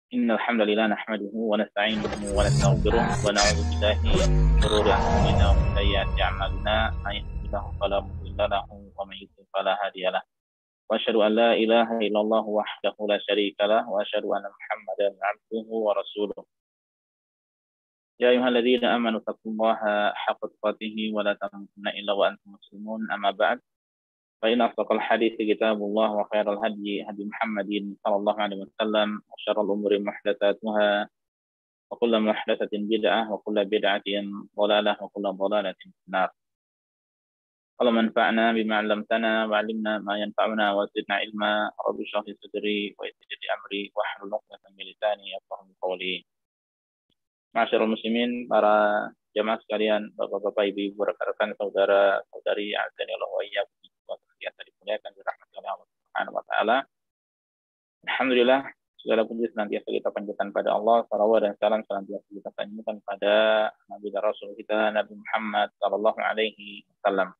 إن الحمد لله نحمده ونستعينه ونستغفره ونعوذ بالله من شرور أنفسنا ومن سيئات أعمالنا من يهده الله فلا مضل له ومن يضلل فلا هادي له وأشهد أن لا إله إلا الله وحده لا شريك له وأشهد أن محمدا عبده ورسوله يا أيها الذين آمنوا اتقوا الله حق تقاته ولا تموتن إلا وأنتم مسلمون أما بعد فإن أصدق الحديث كتاب الله وخير الهدي هدي محمد صلى الله عليه وسلم وشر الأمور محدثاتها وكل محدثة بدعة وكل بدعة ضلالة وكل ضلالة في النار. اللهم انفعنا بما علمتنا وعلمنا ما ينفعنا وزدنا علما رب اشرح لي صدري ويسر لي أمري واحلل عقدة من لساني يفقهوا قولي. Masyarul muslimin, para jamaah sekalian, bapak-bapak, ibu-ibu, rekan-rekan, saudara-saudari, azani Allah wa iyyakum senantiasa dimuliakan dirahmati oleh Allah Subhanahu wa taala. Alhamdulillah, segala puji senantiasa kita panjatkan pada Allah, salawat dan salam senantiasa kita panjatkan pada Nabi dan Rasul kita Nabi Muhammad sallallahu alaihi wasallam.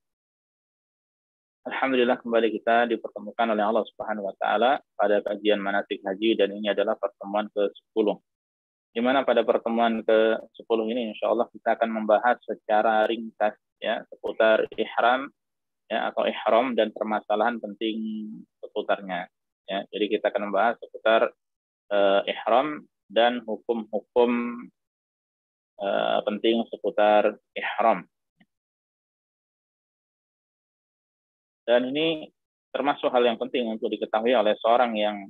Alhamdulillah, kembali kita dipertemukan oleh Allah Subhanahu wa taala pada kajian manasik haji, dan ini adalah pertemuan ke-10. Di mana pada pertemuan ke-10 ini insya Allah kita akan membahas secara ringkas ya seputar ihram ya atau ihram dan permasalahan penting seputarnya ya. Jadi kita akan membahas seputar ihram dan hukum-hukum penting seputar ihram. Dan ini termasuk hal yang penting untuk diketahui oleh seorang yang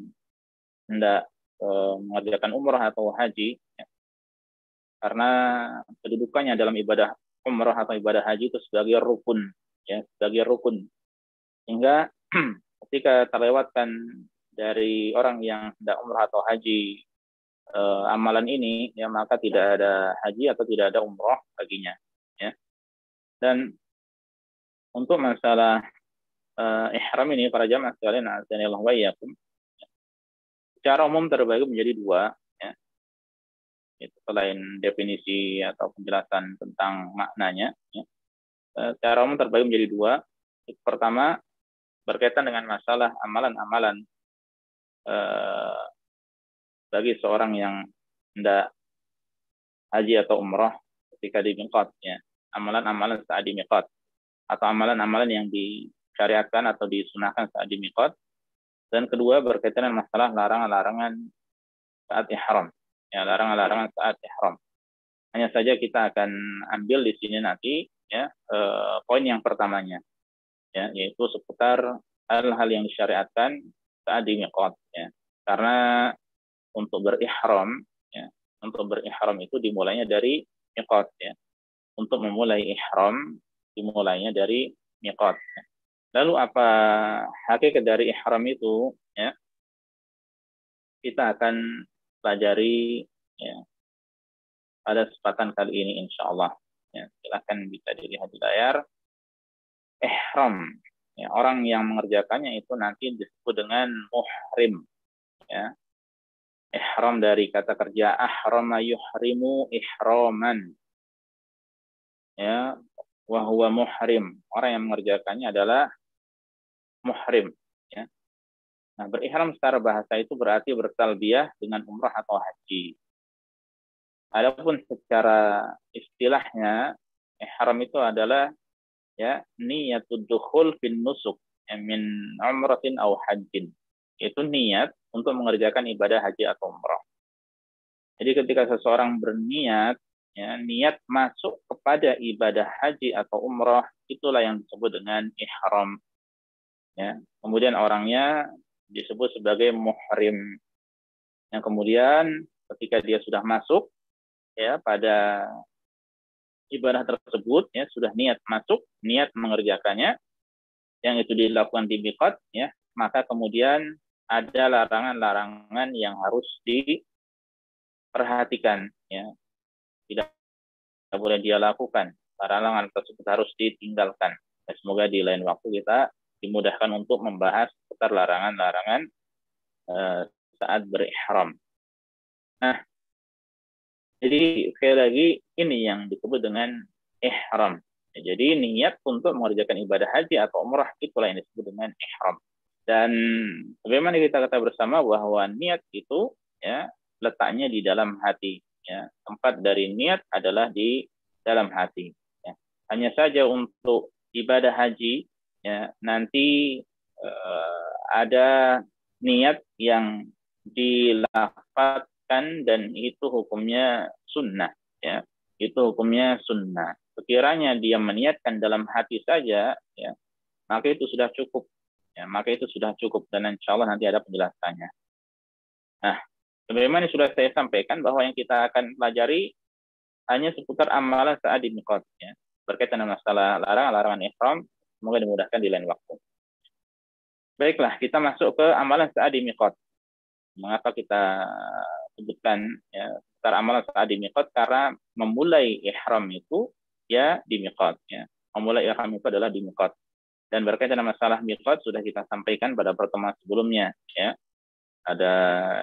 hendak mengerjakan umrah atau haji ya. Karena kedudukannya dalam ibadah umrah atau ibadah haji itu sebagai rukun ya, sebagai rukun, sehingga ketika terlewatkan dari orang yang hendak umrah atau haji amalan ini ya, maka tidak ada haji atau tidak ada umrah baginya ya. Dan untuk masalah ihram ini, para jamaah sekalian azanillahu wa iyyakum, secara umum terbagi menjadi dua, ya. Itu selain definisi atau penjelasan tentang maknanya, ya. Secara umum terbagi menjadi dua. Itu pertama berkaitan dengan masalah amalan-amalan bagi seorang yang hendak haji atau umrah ketika di miqat, ya. Amalan-amalan saat di miqat atau amalan-amalan yang disyariatkan atau disunahkan saat di miqat. Dan kedua berkaitan dengan masalah larangan-larangan saat ihram. Ya, larangan-larangan saat ihram. Hanya saja kita akan ambil di sini nanti ya poin yang pertamanya ya, yaitu seputar hal-hal yang disyariatkan saat di miqat ya. Karena untuk berihram ya, untuk berihram itu dimulainya dari miqat ya. Untuk memulai ihram dimulainya dari miqat. Ya. Lalu apa hakikat dari ihram itu ya, kita akan pelajari ya pada kesempatan kali ini insyaallah ya. Silakan bisa dilihat di layar. Ihram ya, orang yang mengerjakannya itu nanti disebut dengan muhrim ya. Ihram dari kata kerja ahrama yuhrimu ihraman ya, wa huwa muhrim. Orang yang mengerjakannya adalah muhrim ya. Nah, berihram secara bahasa itu berarti bertalbiyah dengan umrah atau haji. Adapun secara istilahnya ihram itu adalah ya niyatud dukhul fin nusuk ya, min umratin aw hajjin. Itu niat untuk mengerjakan ibadah haji atau umrah. Jadi ketika seseorang berniat ya, niat masuk kepada ibadah haji atau umrah, itulah yang disebut dengan ihram. Ya, kemudian orangnya disebut sebagai muhrim. Yang kemudian ketika dia sudah masuk ya pada ibadah tersebut ya, sudah niat masuk, niat mengerjakannya, yang itu dilakukan di miqat ya, maka kemudian ada larangan-larangan yang harus diperhatikan ya. Tidak boleh dia lakukan. Larangan tersebut harus ditinggalkan. Ya, semoga di lain waktu kita dimudahkan untuk membahas seputar larangan-larangan saat berihram. Nah, jadi sekali lagi ini yang disebut dengan ihram. Ya, jadi niat untuk mengerjakan ibadah haji atau umrah itulah yang disebut dengan ihram. Dan bagaimana kita kata bersama bahwa niat itu ya letaknya di dalam hati. Ya. Tempat dari niat adalah di dalam hati. Ya. Hanya saja untuk ibadah haji, ya, nanti ada niat yang dilafadzkan dan itu hukumnya sunnah. Ya. Itu hukumnya sunnah. Sekiranya dia meniatkan dalam hati saja, ya, maka itu sudah cukup. Ya, maka itu sudah cukup dan insya Allah nanti ada penjelasannya. Nah, sebagaimana sudah saya sampaikan bahwa yang kita akan pelajari hanya seputar amalan saat di miqat, ya. Berkaitan dengan masalah larangan ihram, semoga dimudahkan di lain waktu. Baiklah, kita masuk ke amalan saat di miqat. Mengapa kita sebutkan ya, seputar amalan saat di miqat? Karena memulai ihram itu ya di miqat, ya. Memulai ihram itu adalah di miqat. Dan berkaitan dengan masalah miqat sudah kita sampaikan pada pertemuan sebelumnya, ya. Ada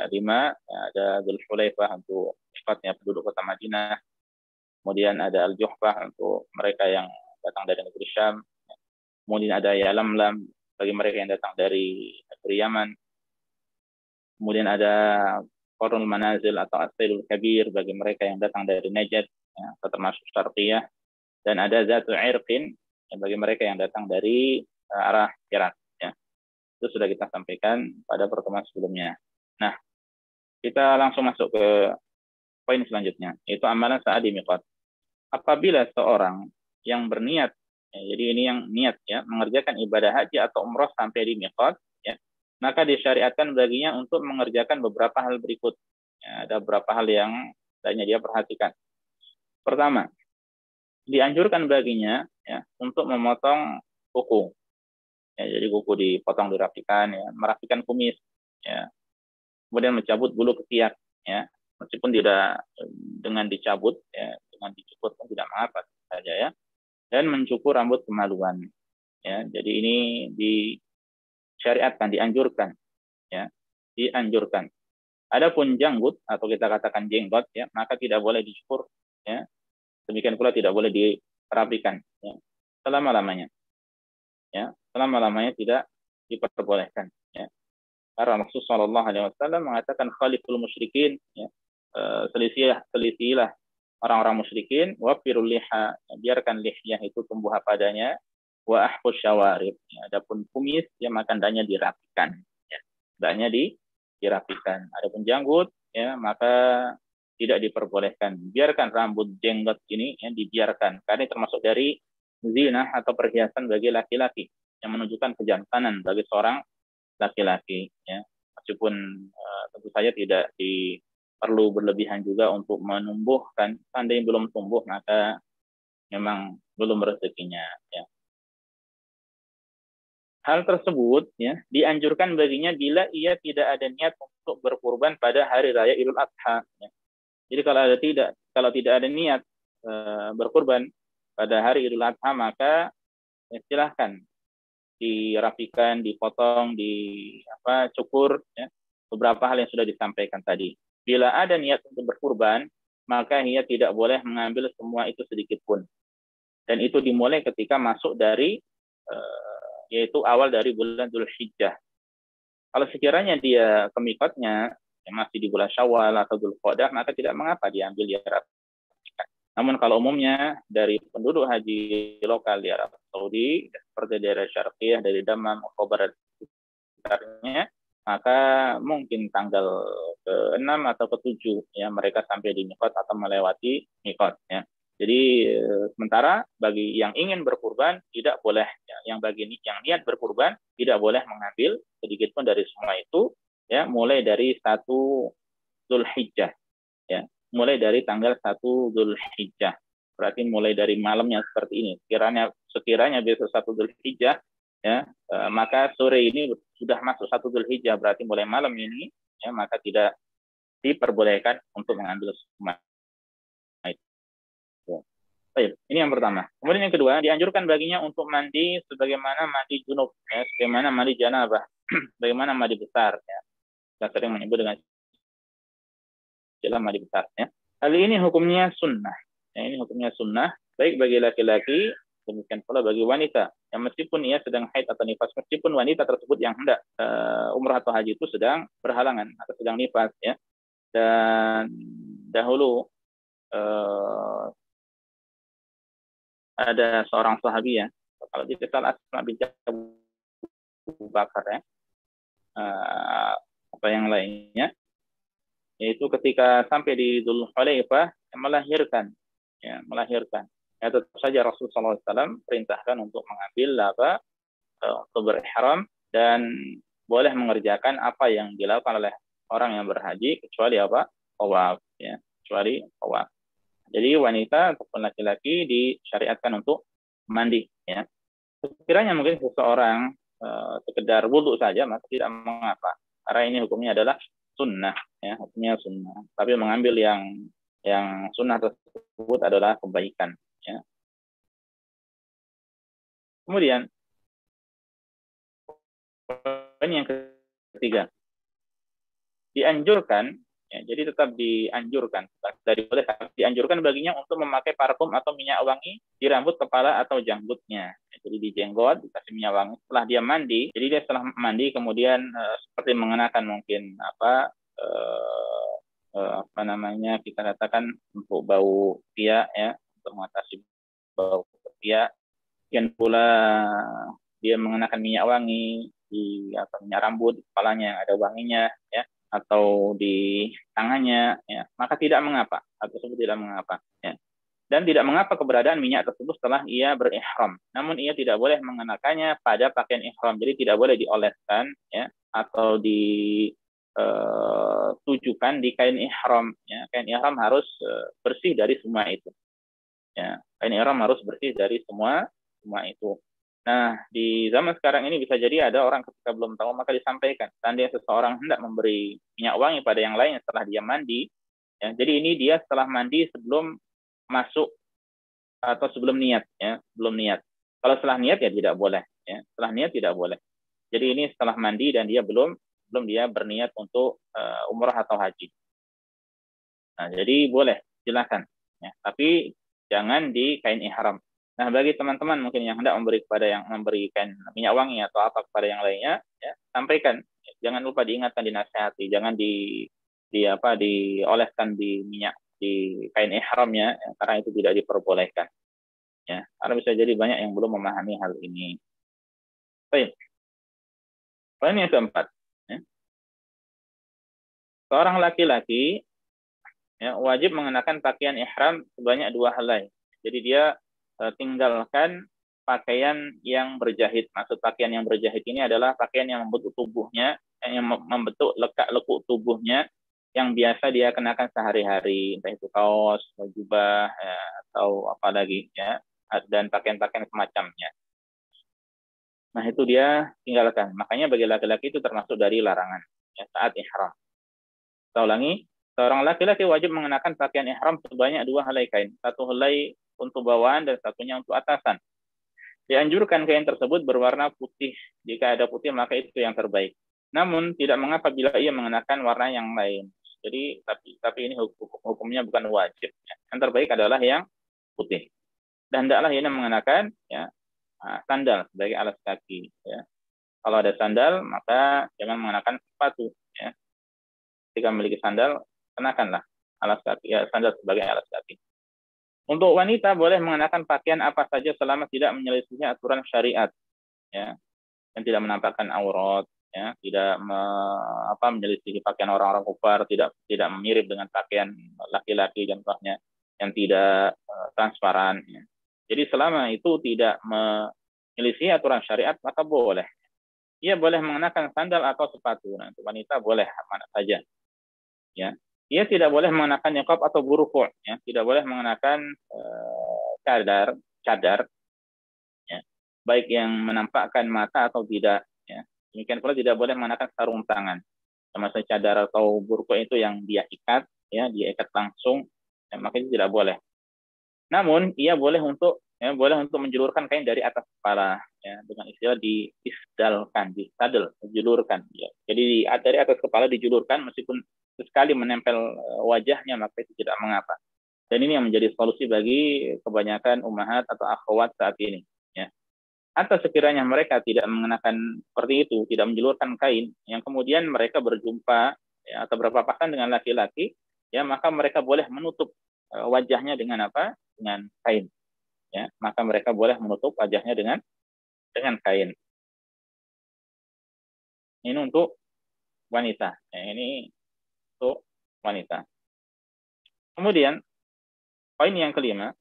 5, ada Dzulhulaifah untuk miqatnya penduduk kota Madinah. Kemudian ada Al-Juhfah untuk mereka yang datang dari negeri Syam. Kemudian ada Yalamlam bagi mereka yang datang dari negeri Yaman. Kemudian ada Qarnul Manazil atau As-Sailul Kabir bagi mereka yang datang dari Najd, ya, termasuk Syarqiyah. Dan ada Zatu Irqin ya, bagi mereka yang datang dari arah Irak. Ya. Itu sudah kita sampaikan pada pertemuan sebelumnya. Nah, kita langsung masuk ke poin selanjutnya, yaitu amalan saat di miqat. Apabila seorang yang berniat, ya, jadi ini yang niat ya, mengerjakan ibadah haji atau umroh sampai di miqat, ya, maka disyariatkan baginya untuk mengerjakan beberapa hal berikut. Ya, ada beberapa hal yang hendaknya dia perhatikan. Pertama, dianjurkan baginya ya, untuk memotong kuku. Ya, jadi kuku dipotong, dirapikan, ya, merapikan kumis, ya. Kemudian mencabut bulu ketiak, ya, meskipun tidak dengan dicabut, ya, dengan dicukur pun tidak mengapa saja, ya. Dan mencukur rambut kemaluan, ya. Jadi ini disyariatkan, dianjurkan, ya, dianjurkan. Adapun janggut atau kita katakan jenggot, ya, maka tidak boleh dicukur, ya. Demikian pula tidak boleh dirapikan, ya, selama-lamanya, ya, selama-lamanya tidak diperbolehkan, ya. Karena Rasul Shallallahu Alaihi Wasallam mengatakan khaliful musyrikin, ya, selisihilah orang-orang musyrikin, wafirul liha, biarkan lihyah itu tumbuh apa adanya, wa ahfus syawarib, ya, adapun kumis ya maka hendaknya dirapikan, ya, hendaknya dirapikan. Adapun janggut ya maka tidak diperbolehkan. Biarkan rambut jenggot ini yang dibiarkan, karena ini termasuk dari zina atau perhiasan bagi laki-laki yang menunjukkan kejantanan bagi seorang laki-laki, ya. Meskipun tentu saja tidak perlu berlebihan juga untuk menumbuhkan. Seandainya belum tumbuh maka memang belum rezekinya, ya. Hal tersebut ya dianjurkan baginya bila ia tidak ada niat untuk berkurban pada hari raya Idul Adha, ya. Jadi kalau tidak ada niat berkurban pada hari Idul Adha maka ya, silahkan dirapikan, dipotong, cukur, ya, beberapa hal yang sudah disampaikan tadi. Bila ada niat untuk berkurban, maka ia tidak boleh mengambil semua itu sedikit pun. Dan itu dimulai ketika masuk dari yaitu awal dari bulan Dzulhijjah. Kalau sekiranya dia ke miqatnya masih di bulan Syawal atau Dzulqa'dah, maka tidak mengapa diambil di Arab. Namun kalau umumnya dari penduduk haji lokal di Arab Saudi, seperti daerah Syarqiyah, dari Dammam, Khobar, sekitarnya, maka mungkin tanggal ke-6 atau ke-7 ya mereka sampai di miqat atau melewati miqat, ya. Jadi sementara bagi yang ingin berkurban tidak boleh, ya, yang niat berkurban tidak boleh mengambil sedikit pun dari semua itu, ya, mulai dari 1 Dzulhijjah, ya. Mulai dari tanggal 1 Dzulhijjah. Berarti mulai dari malamnya seperti ini. Sekiranya besok 1 Dzulhijjah, ya, maka sore ini sudah masuk 1 Dzulhijjah, berarti mulai malam ini, ya, maka tidak diperbolehkan untuk mengambil semua. Baik, ini yang pertama. Kemudian yang kedua, dianjurkan baginya untuk mandi sebagaimana mandi junub, ya, sebagaimana mandi janabah, bagaimana mandi besar, ya. Kita sering menyebut dengan istilah mandi besar, ya. Hal ini hukumnya sunnah. Ya, ini hukumnya sunnah, baik bagi laki-laki, demikian pula bagi wanita. Ya, meskipun ia sedang haid atau nifas, meskipun wanita tersebut yang hendak umrah atau haji itu sedang berhalangan atau sedang nifas, ya. Dan dahulu ada seorang sahabi ya, kalau tidak salah Asma binti Abu Bakar ya, apa yang lainnya, yaitu ketika sampai di Dzul Hulaifah melahirkan. Ya, tetap saja Rasulullah SAW perintahkan untuk mengambil untuk berihram dan boleh mengerjakan apa yang dilakukan oleh orang yang berhaji kecuali tawaf ya, kecuali tawaf. Jadi wanita ataupun laki-laki disyariatkan untuk mandi ya. Sekiranya mungkin seseorang sekedar wudhu saja maka tidak mengapa, karena ini hukumnya adalah sunnah ya, hukumnya sunnah. Tapi mengambil yang sunnah tersebut adalah kebaikan ya. Kemudian poin yang ketiga, dianjurkan ya, jadi tetap dianjurkan dianjurkan baginya untuk memakai parfum atau minyak wangi di rambut, kepala atau janggutnya. Jadi di jenggot dikasih minyak wangi setelah dia mandi. Jadi dia setelah mandi kemudian seperti mengenakan mungkin apa namanya, kita katakan untuk bau ketiak ya, untuk mengatasi bau ketiak. Dan pula dia mengenakan minyak wangi di minyak rambut, di kepalanya yang ada wanginya ya, atau di tangannya ya, maka tidak mengapa, hal tersebut tidak mengapa ya. Dan tidak mengapa keberadaan minyak tersebut setelah ia berihram. Namun ia tidak boleh mengenakannya pada pakaian ihram. Jadi tidak boleh dioleskan ya, atau ditujukan di kain ihram ya. Kain ihram harus bersih dari semua itu. Ya, kain ihram harus bersih dari semua itu. Nah, di zaman sekarang ini bisa jadi ada orang ketika belum tahu maka disampaikan. Seandainya seseorang hendak memberi minyak wangi pada yang lain setelah dia mandi, ya, jadi ini dia setelah mandi sebelum masuk atau sebelum niat ya, belum niat. Kalau setelah niat ya tidak boleh ya, setelah niat tidak boleh. Jadi ini setelah mandi dan dia belum dia berniat untuk umrah atau haji. Nah, jadi boleh, silakan ya, tapi jangan di kain ihram. Nah, bagi teman-teman mungkin yang hendak memberikan minyak wangi atau apa kepada yang lainnya, ya, sampaikan. Jangan lupa diingatkan, dinasihati, jangan dioleskan di minyak di kain ihramnya, ya, karena itu tidak diperbolehkan. Ya, karena bisa jadi banyak yang belum memahami hal ini. Baik. Poin yang keempat, ya. Seorang laki-laki ya, wajib mengenakan pakaian ihram sebanyak 2 helai. Jadi dia tinggalkan pakaian yang berjahit. Maksud pakaian yang berjahit ini adalah pakaian yang membentuk tubuhnya, yang membentuk lekuk tubuhnya, yang biasa dia kenakan sehari-hari, entah itu kaos, jubah, ya, atau apa lagi ya, dan pakaian-pakaian semacamnya. Nah, itu dia tinggalkan. Makanya bagi laki-laki itu termasuk dari larangan ya, saat ihram. Saya ulangi, seorang laki-laki wajib mengenakan pakaian ihram sebanyak 2 helai kain. 1 helai untuk bawaan dan satunya untuk atasan. Dianjurkan kain tersebut berwarna putih. Jika ada putih maka itu yang terbaik. Namun tidak mengapa bila ia mengenakan warna yang lain. Jadi tapi ini hukumnya bukan wajib. Yang terbaik adalah yang putih. Dan hendaklah ia mengenakan ya, sandal sebagai alas kaki. Ya. Kalau ada sandal maka jangan mengenakan sepatu. Ya. Jika memiliki sandal, kenakanlah alas kaki, ya, sandal sebagai alas kaki. Untuk wanita boleh mengenakan pakaian apa saja selama tidak menyelisihi aturan syariat, ya, dan tidak menampakkan aurat, ya, tidak menyelisihi pakaian orang-orang kufar, tidak mirip dengan pakaian laki-laki contohnya yang tidak transparan. Ya. Jadi selama itu tidak menyelisihi aturan syariat maka boleh. Ia boleh mengenakan sandal atau sepatu. Nah, untuk wanita boleh mana saja. Ya. Ia tidak boleh mengenakan niqab atau burqa, ya, tidak boleh mengenakan cadar, ya, baik yang menampakkan mata atau tidak. Ya. Demikian pula tidak boleh mengenakan sarung tangan, termasuk cadar atau burqa itu yang dia ikat, ya, dia ikat langsung, ya, maka itu tidak boleh. Namun ia boleh untuk menjulurkan kain dari atas kepala, ya, dengan istilah diisdalkan, disadel, dijulurkan. Ya. Jadi dari atas kepala dijulurkan meskipun sekali menempel wajahnya maka itu tidak mengapa. Dan ini yang menjadi solusi bagi kebanyakan ummahat atau akhwat saat ini. Ya. Atau sekiranya mereka tidak mengenakan seperti itu, tidak menjulurkan kain, yang kemudian mereka berjumpa ya, atau berpapasan dengan laki-laki, ya, maka mereka boleh menutup wajahnya dengan apa? Dengan kain. Ya, maka mereka boleh menutup wajahnya dengan kain. Ini untuk wanita. Ya, ini untuk wanita. Kemudian poin yang kelima,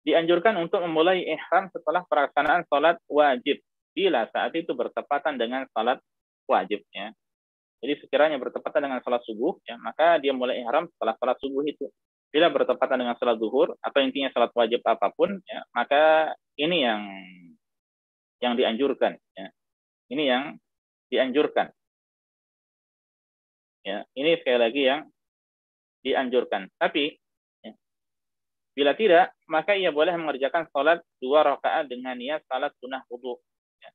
dianjurkan untuk memulai ihram setelah pelaksanaan sholat wajib bila saat itu bertepatan dengan sholat wajibnya. Jadi sekiranya bertepatan dengan sholat subuh, ya, maka dia mulai ihram setelah sholat subuh itu. Bila bertepatan dengan sholat zuhur atau intinya sholat wajib apapun, ya, maka ini yang dianjurkan. Ya. Ini yang dianjurkan. Ya, ini sekali lagi yang dianjurkan. Tapi ya, bila tidak, maka ia boleh mengerjakan sholat 2 rakaat dengan niat salat sunnah wudu. Ya.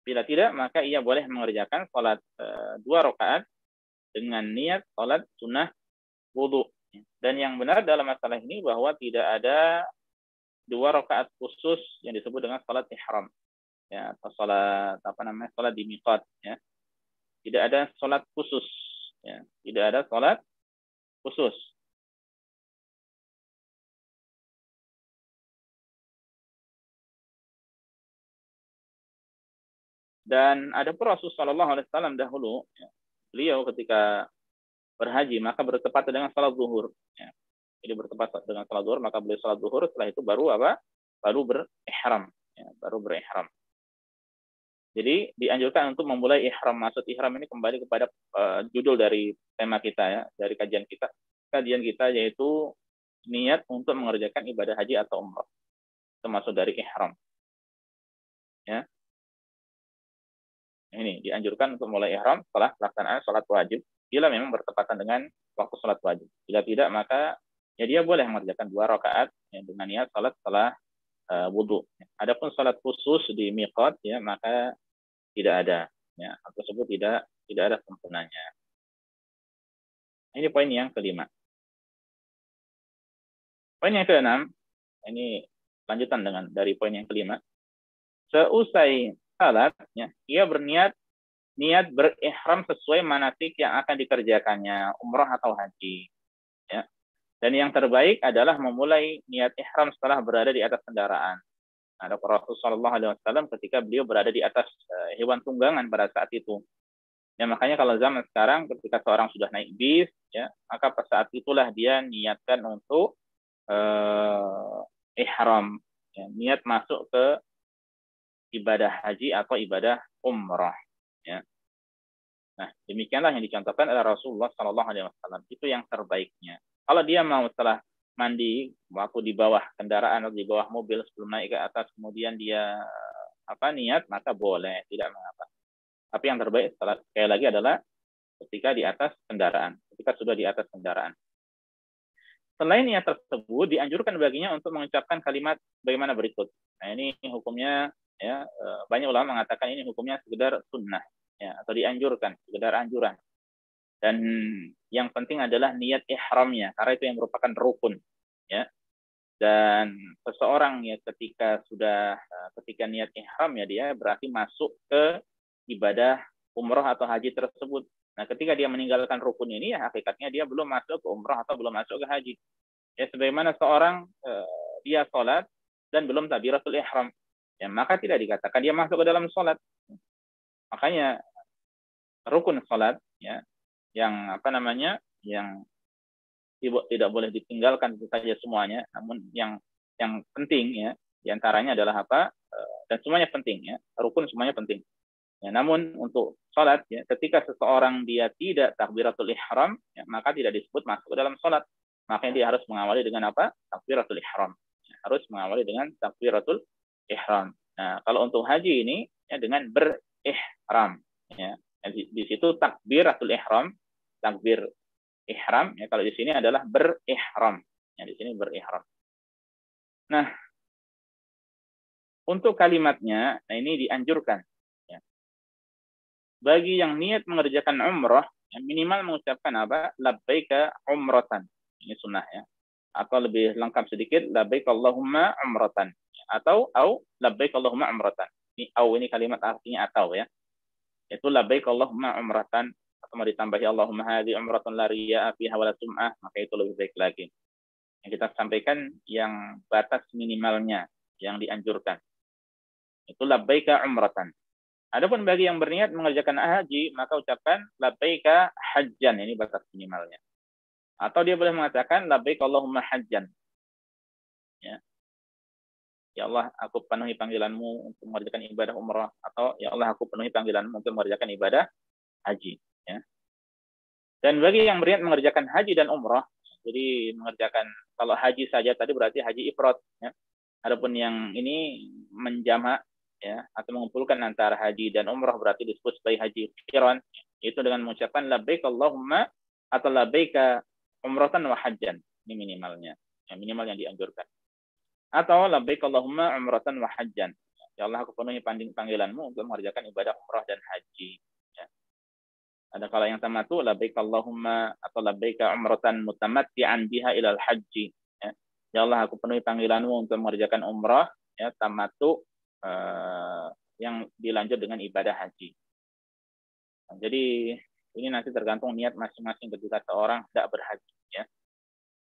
Bila tidak, maka ia boleh mengerjakan sholat 2 rakaat dengan niat sholat sunnah wudu. Dan yang benar dalam masalah ini bahwa tidak ada 2 rakaat khusus yang disebut dengan sholat ihram. Ya, atau sholat sholat di miqat. Ya. Tidak ada sholat khusus. Ya. Tidak ada sholat khusus. Dan ada pun Rasulullah Shallallahu Alaihi Wasallam dahulu, ya, beliau ketika berhaji maka bertepatan dengan salat zuhur. Ya. Jadi bertepatan dengan salat zuhur maka beliau salat zuhur, setelah itu baru apa? Baru berihram. Ya, baru berihram. Jadi dianjurkan untuk memulai ihram. Maksud ihram ini kembali kepada judul dari tema kita, ya, dari kajian kita. Kajian kita yaitu niat untuk mengerjakan ibadah haji atau umrah. Termasuk dari ihram. Ya. Ini dianjurkan untuk mulai ihram setelah pelaksanaan sholat wajib bila memang bertepatan dengan waktu sholat wajib. Bila tidak, maka ya dia boleh mengerjakan 2 rakaat ya, dengan niat sholat setelah wudu. Adapun sholat khusus di miqat, ya, maka tidak ada. Ya, hal tersebut tidak ada sempurnanya. Ini poin yang kelima. Poin yang keenam, ini lanjutan dari poin yang kelima. Seusai salat, ya, ia berniat berihram sesuai manasik yang akan dikerjakannya, umrah atau haji. Ya. Dan yang terbaik adalah memulai niat ihram setelah berada di atas kendaraan. Ada Rasulullah SAW ketika beliau berada di atas hewan tunggangan pada saat itu. Ya, makanya kalau zaman sekarang ketika seorang sudah naik bis, ya, maka pada saat itulah dia niatkan untuk ihram, ya, niat masuk ke ibadah haji atau ibadah umrah. Ya. Nah, demikianlah yang dicontohkan oleh Rasulullah SAW. Itu yang terbaiknya. Kalau dia mau setelah mandi, waktu di bawah kendaraan atau di bawah mobil sebelum naik ke atas, kemudian dia niat, maka boleh, tidak mengapa. Tapi yang terbaik sekali lagi adalah ketika di atas kendaraan, ketika sudah di atas kendaraan. Selain niat tersebut, dianjurkan baginya untuk mengucapkan kalimat bagaimana berikut. Nah, ini hukumnya, ya, banyak ulama mengatakan ini hukumnya sekedar sunnah, ya, atau dianjurkan, sekedar anjuran. Dan yang penting adalah niat ihramnya, karena itu yang merupakan rukun, ya. Dan seseorang ya ketika niat ihram, ya, dia berarti masuk ke ibadah umrah atau haji tersebut. Nah, ketika dia meninggalkan rukun ini, ya hakikatnya dia belum masuk ke umrah atau belum masuk ke haji. Ya, sebagaimana seorang dia sholat dan belum takbiratul ihram, ya, maka tidak dikatakan dia masuk ke dalam sholat. Makanya rukun sholat, ya, yang yang tidak boleh ditinggalkan itu saja semuanya, namun yang penting, ya, diantaranya adalah dan semuanya penting, ya, rukun semuanya penting. Ya, namun untuk sholat, ya, ketika seseorang dia tidak takbiratul ihram, ya, maka tidak disebut masuk ke dalam sholat. Makanya dia harus mengawali dengan takbiratul ihram. Ya, harus mengawali dengan takbiratul ihram. Nah, kalau untuk haji ini, ya, dengan berihram. Ya. Di situ takbiratul ihram, takbir ihram, ya, kalau di sini adalah berihram. Ya, di sini berihram. Nah, untuk kalimatnya, nah ini dianjurkan. Bagi yang niat mengerjakan umrah, ya, minimal mengucapkan labbaika umratan. Ini sunnah, ya. Atau lebih lengkap sedikit, labbaik Allahumma umratan. Atau labbaik Allahumma umratan. Ini kalimat artinya atau, ya. Itu labbaik Allahumma umratan, atau mau ditambahi Allahumma hadhi umratun la riya'a fiha wala sum'ah, maka itu lebih baik lagi. Yang kita sampaikan yang batas minimalnya yang dianjurkan. Itu labbaika umratan. Adapun bagi yang berniat mengerjakan haji, maka ucapkan labbaika hajjan, ini batas minimalnya. Atau dia boleh mengatakan labbaik Allahumma hajjan. Ya. Ya Allah, aku penuhi panggilanmu untuk mengerjakan ibadah umrah, atau ya Allah, aku penuhi panggilanmu untuk mengerjakan ibadah haji. Ya. Dan bagi yang berniat mengerjakan haji dan umrah, jadi mengerjakan, kalau haji saja tadi berarti haji ifrad. Ya. Adapun yang ini menjamak, ya, atau mengumpulkan antara haji dan umrah berarti disebut sebagai haji qiran. Itu dengan mengucapkan labbaik Allahumma atau labbaika umratan wa hajjan. Ini minimalnya. Ya, minimal yang dianjurkan. Atau labbaik Allahumma umratan wa hajjan. Ya Allah, aku penuhi panggilanmu untuk mengerjakan ibadah umrah dan haji. Ya. Ada kala yang tamattu labbaik Allahumma atau labbaika umratan mutamatti'an biha ilal haji. Ya. Ya Allah, aku penuhi panggilanmu untuk mengerjakan umrah, ya, tamattu yang dilanjut dengan ibadah haji. Nah, jadi ini nanti tergantung niat masing-masing ketika seorang tidak berhaji. Ya.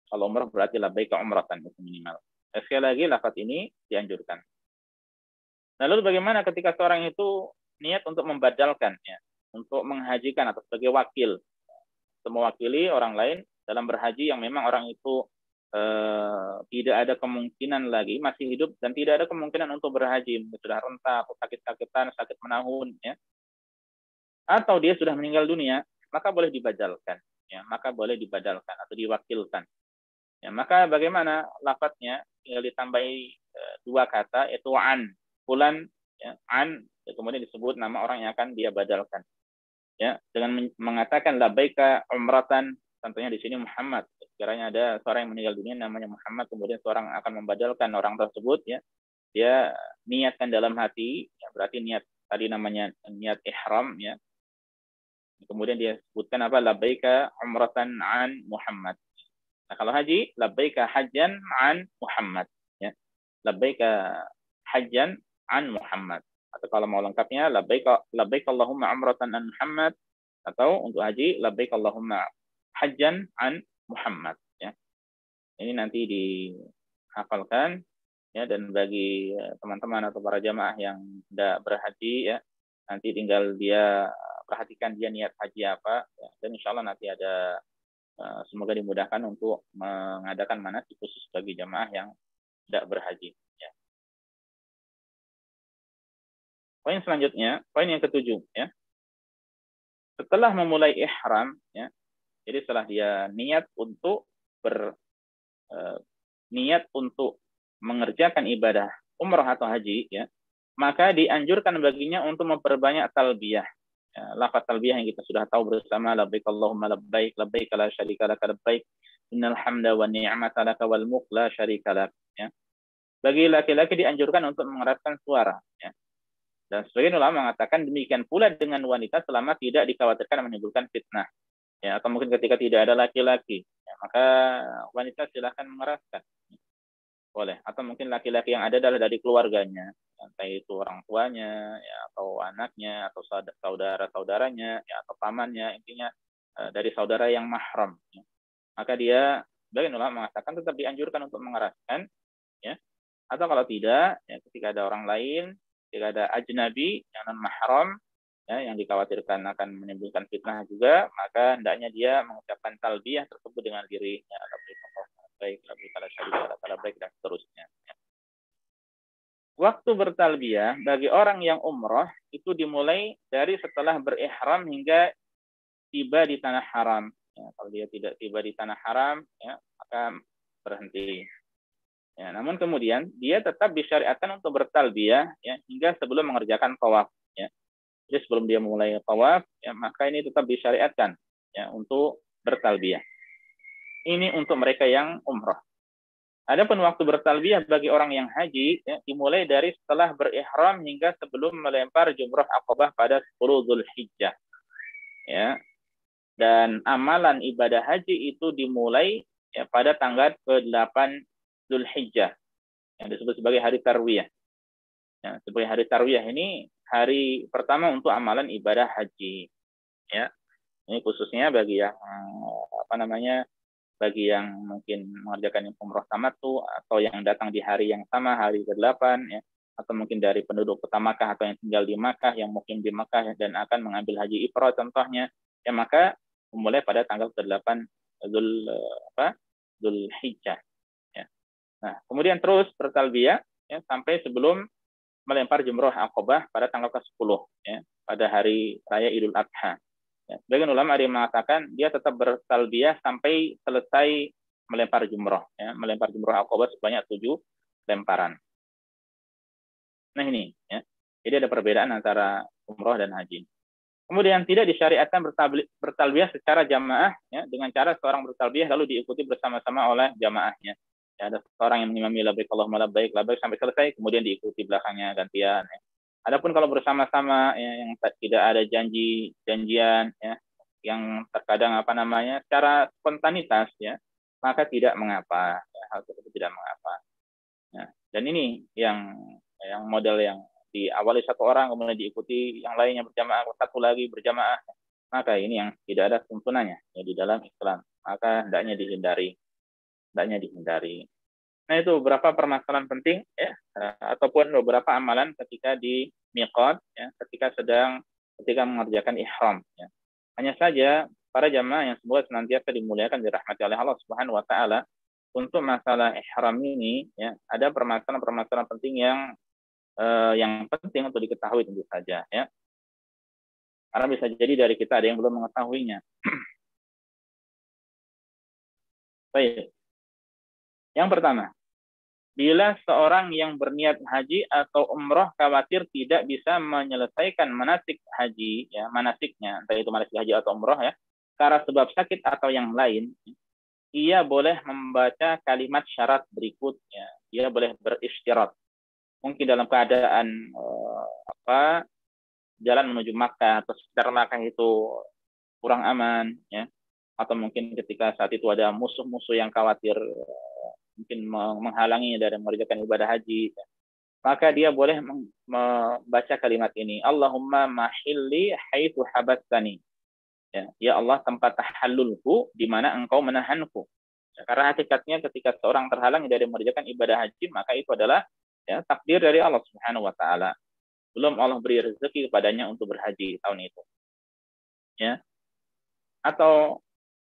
Kalau umrah berarti labbaika umratan, itu minimal. Sekali lagi lafaz ini dianjurkan. Nah, lalu bagaimana ketika seorang itu niat untuk membadalkan, ya, untuk menghajikan atau sebagai wakil, mewakili orang lain dalam berhaji yang memang orang itu tidak ada kemungkinan lagi masih hidup dan tidak ada kemungkinan untuk berhaji, sudah renta atau sakit-sakitan, sakit menahun, ya, atau dia sudah meninggal dunia, maka boleh dibadalkan, ya, maka boleh dibadalkan atau diwakilkan. Ya, maka bagaimana lafadznya? Tinggal ditambahi dua kata, yaitu an, fulan, ya, an, ya, kemudian disebut nama orang yang akan dia badalkan. Ya, dengan mengatakan labbaika umratan, contohnya di sini Muhammad. Sekiranya ada seorang yang meninggal dunia namanya Muhammad, kemudian seorang akan membadalkan orang tersebut, ya, dia niatkan dalam hati, ya, berarti niat tadi namanya niat ihram, ya. Kemudian dia sebutkan apa? Labbaika umratan an Muhammad. Nah, kalau haji, labbaika hajjan an Muhammad, ya. Labbaika hajjan an Muhammad. Atau kalau mau lengkapnya, labbaik Allahumma umratan an Muhammad, atau untuk haji, labbaik Allahumma hajjan an Muhammad, ya. Ini nanti dihafalkan, ya, dan bagi teman-teman atau para jamaah yang tidak berhaji, ya, nanti tinggal dia perhatikan dia niat haji apa, ya, dan insya Allah nanti ada, semoga dimudahkan untuk mengadakan manasik khusus bagi jamaah yang tidak berhaji. Ya. Poin selanjutnya, poin yang ketujuh, ya. Setelah memulai ihram, ya, jadi setelah dia niat untuk niat untuk mengerjakan ibadah umrah atau haji, ya, maka dianjurkan baginya untuk memperbanyak talbiyah. Ya, lafaz talbiyah yang kita sudah tahu bersama, labbaik Allahumma labbaik, labbaik la syarika lak, labbaik innal hamda wan ni'mata lak wal mulk la syarika lak, ya. Bagi laki-laki dianjurkan untuk mengeraskan suara, ya. Dan sebagian ulama mengatakan demikian pula dengan wanita selama tidak dikhawatirkan menimbulkan fitnah, ya, atau mungkin ketika tidak ada laki-laki, ya, maka wanita silahkan mengeraskan, boleh. Atau mungkin laki-laki yang ada adalah dari keluarganya, entah itu orang tuanya, ya, atau anaknya, atau saudara-saudaranya, ya, atau pamannya, intinya dari saudara yang mahram, ya. Maka dia, sebagian ulama mengatakan tetap dianjurkan untuk mengeraskan, ya. Atau kalau tidak, ya, ketika ada orang lain, ketika ada ajnabi yang non mahram, ya, yang dikhawatirkan akan menimbulkan fitnah juga, maka hendaknya dia mengucapkan talbiyah tersebut dengan dirinya, baik, baik, dan seterusnya. Waktu bertalbiyah bagi orang yang umrah itu dimulai dari setelah berihram hingga tiba di tanah haram. Ya, kalau dia tidak tiba di tanah haram, ya, maka berhenti. Ya, namun kemudian dia tetap disyariatkan untuk bertalbiyah, ya, hingga sebelum mengerjakan tawaf. Ya. Jadi sebelum dia mulai tawaf, ya, maka ini tetap disyariatkan, ya, untuk bertalbiyah. Ini untuk mereka yang umrah. Adapun waktu bertalbiyah bagi orang yang haji, ya, dimulai dari setelah berihram hingga sebelum melempar jumrah Aqabah pada 10 Dzulhijjah. Ya. Dan amalan ibadah haji itu dimulai, ya, pada tanggal ke-8 Dzulhijjah yang disebut sebagai hari tarwiyah. Ya, sebagai hari tarwiyah ini hari pertama untuk amalan ibadah haji. Ya, ini khususnya bagi yang bagi yang mungkin mengerjakan umroh tamattu atau yang datang di hari yang sama, hari ke-8 ya, atau mungkin dari penduduk kota Makkah atau yang tinggal di Makkah, yang mukim di Makkah dan akan mengambil haji ifrad contohnya, ya maka memulai pada tanggal ke-8 Dzulhijjah ya. Nah, kemudian terus bertalbiyah ya sampai sebelum melempar jumroh Aqabah pada tanggal ke-10 ya, pada hari raya Idul Adha. Ya, sebagian ulama ada yang mengatakan dia tetap bertalbiyah sampai selesai melempar jumroh ya, melempar jumroh Aqabah sebanyak 7 lemparan. Nah ini ya. Jadi ada perbedaan antara umroh dan haji. Kemudian tidak disyariatkan bertalbiyah secara jamaah ya, dengan cara seorang bertalbiyah lalu diikuti bersama-sama oleh jamaahnya. Ya, ada seorang yang mengimami labbaik Allahumma labbaik sampai selesai, kemudian diikuti belakangnya gantian. Ya. Adapun kalau bersama-sama ya, yang tidak ada janjian ya, yang terkadang secara spontanitas ya, maka tidak mengapa ya, hal tersebut tidak mengapa. Ya. Dan ini yang model yang diawali satu orang kemudian diikuti yang lainnya berjamaah, satu lagi berjamaah, maka ini yang tidak ada tuntunannya ya, di dalam Islam, maka hendaknya dihindari. Nah itu beberapa permasalahan penting ya, ataupun beberapa amalan ketika di miqat ya, ketika mengerjakan ihram ya. Hanya saja para jamaah yang semoga senantiasa dimuliakan dirahmati oleh Allah Subhanahu wa taala, untuk masalah ihram ini ya, ada permasalahan penting yang penting untuk diketahui tentu saja ya. Karena bisa jadi dari kita ada yang belum mengetahuinya. Baik. Yang pertama, bila seorang yang berniat haji atau umroh khawatir tidak bisa menyelesaikan manasik haji, ya manasiknya, entah itu manasik haji atau umroh ya, karena sebab sakit atau yang lain, ia boleh membaca kalimat syarat berikutnya. Ia boleh berisyarat. Mungkin dalam keadaan jalan menuju Makkah atau sekitar Makkah itu kurang aman, ya, atau mungkin ketika saat itu ada musuh-musuh yang khawatir mungkin menghalangi dari mengerjakan ibadah haji, maka dia boleh membaca kalimat ini, Allahumma mahilli haitsu habastani. Ya Allah, tempat tahallulku di mana engkau menahanku. Ya, karena hakikatnya ketika seorang terhalang dari mengerjakan ibadah haji, maka itu adalah ya, takdir dari Allah Subhanahu wa taala. Belum Allah beri rezeki kepadanya untuk berhaji tahun itu. Ya. Atau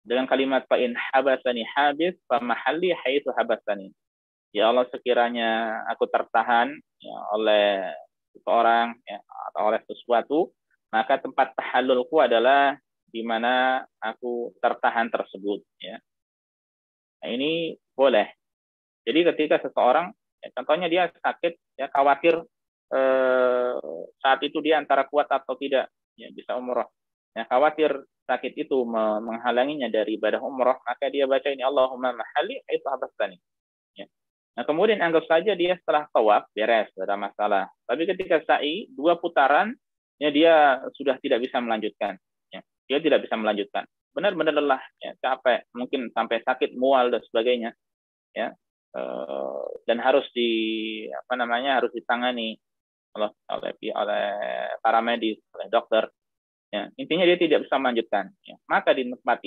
dengan kalimat fa'in habasani habis fa mahalli haitsu habasani. Ya Allah, sekiranya aku tertahan ya, oleh seseorang ya, atau oleh sesuatu, maka tempat tahallulku adalah di mana aku tertahan tersebut ya. Nah, ini boleh. Jadi ketika seseorang ya, contohnya dia sakit ya, khawatir saat itu dia antara kuat atau tidak ya, bisa umroh. Ya, khawatir sakit itu menghalanginya dari ibadah umroh, maka dia baca ini Allahumma mahalli haitsu habastani. Ya. Nah, kemudian anggap saja dia setelah tawaf beres, tidak ada masalah. Tapi ketika sa'i 2 putaran, ya dia sudah tidak bisa melanjutkan. Ya. Dia tidak bisa melanjutkan. Benar-benar lelah, ya, capek, mungkin sampai sakit mual dan sebagainya. Ya. Dan harus harus ditangani oleh para medis, oleh dokter. Ya, intinya dia tidak bisa melanjutkan. Ya. Maka di tempat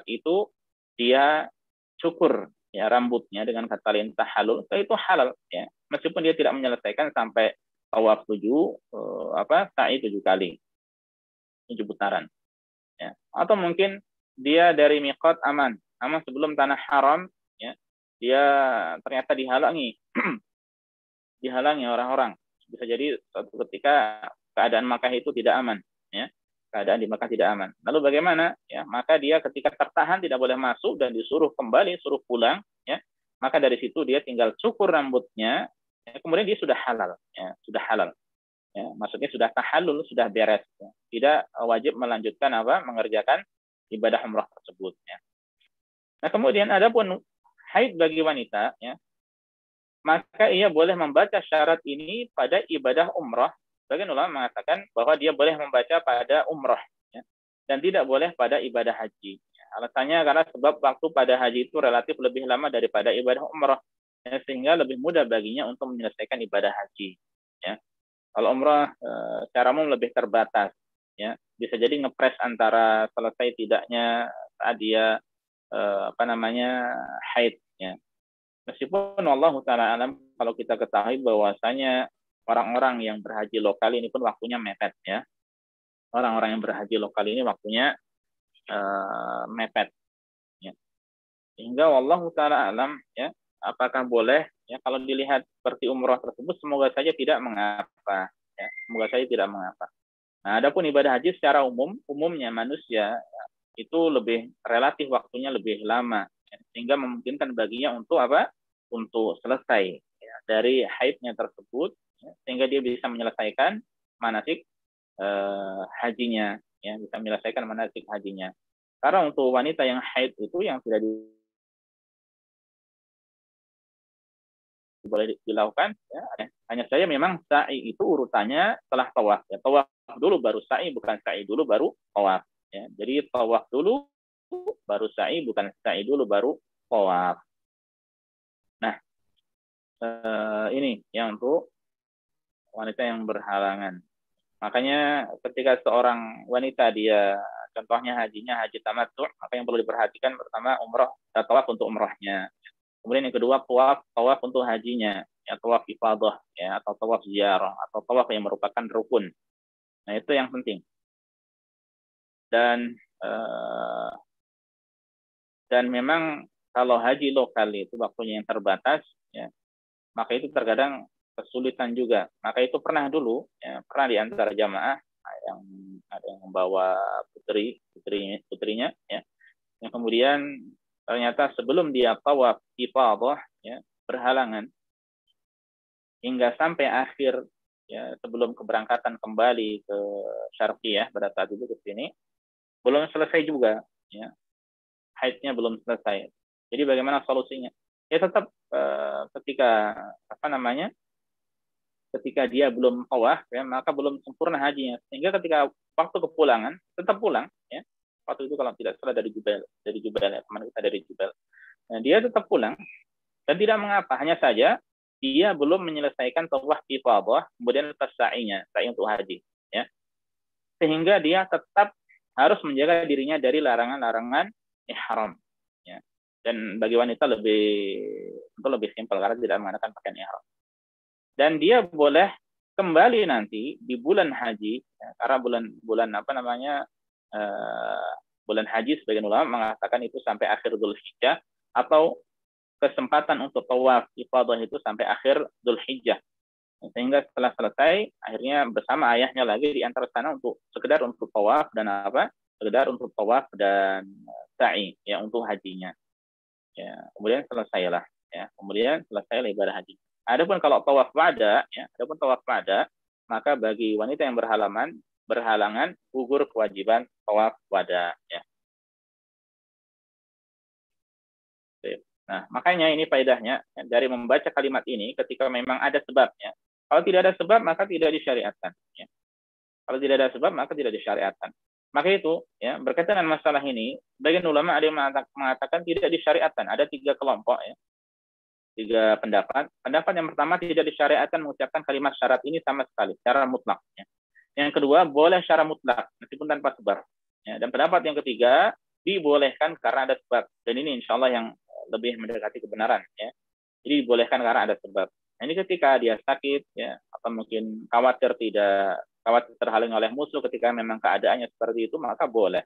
itu dia cukur ya rambutnya dengan kata lain tahallul, itu halal ya. Meskipun dia tidak menyelesaikan sampai tawaf 7 sa'i 7 kali. 7 putaran. Ya. Atau mungkin dia dari miqat aman sebelum tanah haram ya. Dia ternyata dihalangi orang-orang. Bisa jadi suatu ketika keadaan Makkah itu tidak aman, ya. Keadaan di Makkah tidak aman. Lalu bagaimana? Ya, maka dia ketika tertahan tidak boleh masuk dan disuruh kembali, suruh pulang, ya. Maka dari situ dia tinggal cukur rambutnya, ya, kemudian dia sudah halal, ya, sudah halal. Ya, maksudnya sudah tahallul, sudah beres, ya. Tidak wajib melanjutkan mengerjakan ibadah umrah tersebut, ya. Nah, kemudian adapun haid bagi wanita, ya, maka ia boleh membaca syarat ini pada ibadah umrah. Sebagian ulama mengatakan bahwa dia boleh membaca pada umrah ya, dan tidak boleh pada ibadah haji. Ya, alasannya karena sebab waktu pada haji itu relatif lebih lama daripada ibadah umrah, ya, sehingga lebih mudah baginya untuk menyelesaikan ibadah haji. Ya. Kalau umrah secara umum lebih terbatas, ya. Bisa jadi ngepres antara selesai tidaknya saat dia haid, ya. Meskipun Allah taala alam, kalau kita ketahui bahwasanya orang-orang yang berhaji lokal ini pun waktunya mepet, ya. Orang-orang yang berhaji lokal ini waktunya mepet, ya. Sehingga Allah taala alam, ya, apakah boleh, ya, kalau dilihat seperti umrah tersebut, semoga saja tidak mengapa, ya. Semoga saja tidak mengapa. Nah, adapun ibadah haji secara umumnya manusia itu lebih relatif waktunya lebih lama, ya, sehingga memungkinkan baginya untuk apa? Untuk selesai, ya, dari haidnya tersebut, ya, sehingga dia bisa menyelesaikan manasik hajinya, ya, bisa menyelesaikan manasik hajinya. Karena untuk wanita yang haid itu yang tidak boleh dilakukan, ya, hanya saja memang sa'i itu urutannya setelah tawaf, ya. Tawaf dulu baru sa'i, bukan sa'i dulu baru tawaf, ya. Jadi tawaf dulu baru sa'i, bukan sa'i dulu baru tawaf. Nah, ini yang untuk wanita yang berhalangan. Makanya ketika seorang wanita dia contohnya hajinya haji tamattu, maka yang perlu diperhatikan pertama umroh, tawaf untuk umrohnya. Kemudian yang kedua tawaf untuk hajinya, ya, tawaf ifadah, ya, atau tawaf ziarah, atau tawaf yang merupakan rukun. Nah, itu yang penting. Dan memang kalau haji lokal itu waktunya yang terbatas, ya, maka itu terkadang kesulitan juga. Maka itu pernah dulu, ya, pernah di antara jamaah yang ada yang membawa putrinya, ya, yang kemudian ternyata sebelum dia tawaf ifadah, ya, berhalangan hingga sampai akhir, ya, sebelum keberangkatan kembali ke Syarqiyah pada saat itu ke sini belum selesai juga, ya, haidnya belum selesai. Jadi bagaimana solusinya? Ya tetap ketika ketika dia belum tawaf, ya, maka belum sempurna hajinya, sehingga ketika waktu kepulangan tetap pulang, ya. Waktu itu kalau tidak salah dari Jubail ya, teman kita dari Jubail. Nah, dia tetap pulang dan tidak mengapa, hanya saja dia belum menyelesaikan tawaf ifadah, kemudian lepas sa'i untuk haji, ya. Sehingga dia tetap harus menjaga dirinya dari larangan-larangan ihram, ya. Dan bagi wanita lebih simpel karena tidak menggunakan pakaian ihram. Dan dia boleh kembali nanti di bulan haji, ya, karena bulan bulan haji sebagian ulama mengatakan itu sampai akhir Dzulhijjah, atau kesempatan untuk tawaf ifadah itu sampai akhir Dzulhijjah. Sehingga setelah selesai akhirnya bersama ayahnya lagi di antara sana untuk sekedar untuk tawaf dan sekedar untuk tawaf dan sa'i, ya, untuk hajinya. Ya, kemudian selesailah, ya. Kemudian selesailah ibadah haji. Adapun kalau tawaf wada, ya, maka bagi wanita yang berhalangan gugur kewajiban tawaf wada, ya. Nah, makanya ini faedahnya, ya, dari membaca kalimat ini ketika memang ada sebabnya. Kalau tidak ada sebab maka tidak disyariatkan, ya. Kalau tidak ada sebab maka tidak disyariatkan. Maka itu, ya, berkaitan dengan masalah ini, bagian ulama ada yang mengatakan tidak disyariatkan. Ada 3 kelompok, ya. 3 pendapat. Pendapat yang pertama, tidak disyariatkan mengucapkan kalimat syarat ini sama sekali, secara mutlak, ya. Yang kedua, boleh secara mutlak, meskipun tanpa sebab, ya. Dan pendapat yang ketiga, dibolehkan karena ada sebab. Dan ini insya Allah yang lebih mendekati kebenaran, ya. Jadi dibolehkan karena ada sebab. Nah, ini ketika dia sakit, ya, atau mungkin khawatir terhalang oleh musuh, ketika memang keadaannya seperti itu, maka boleh,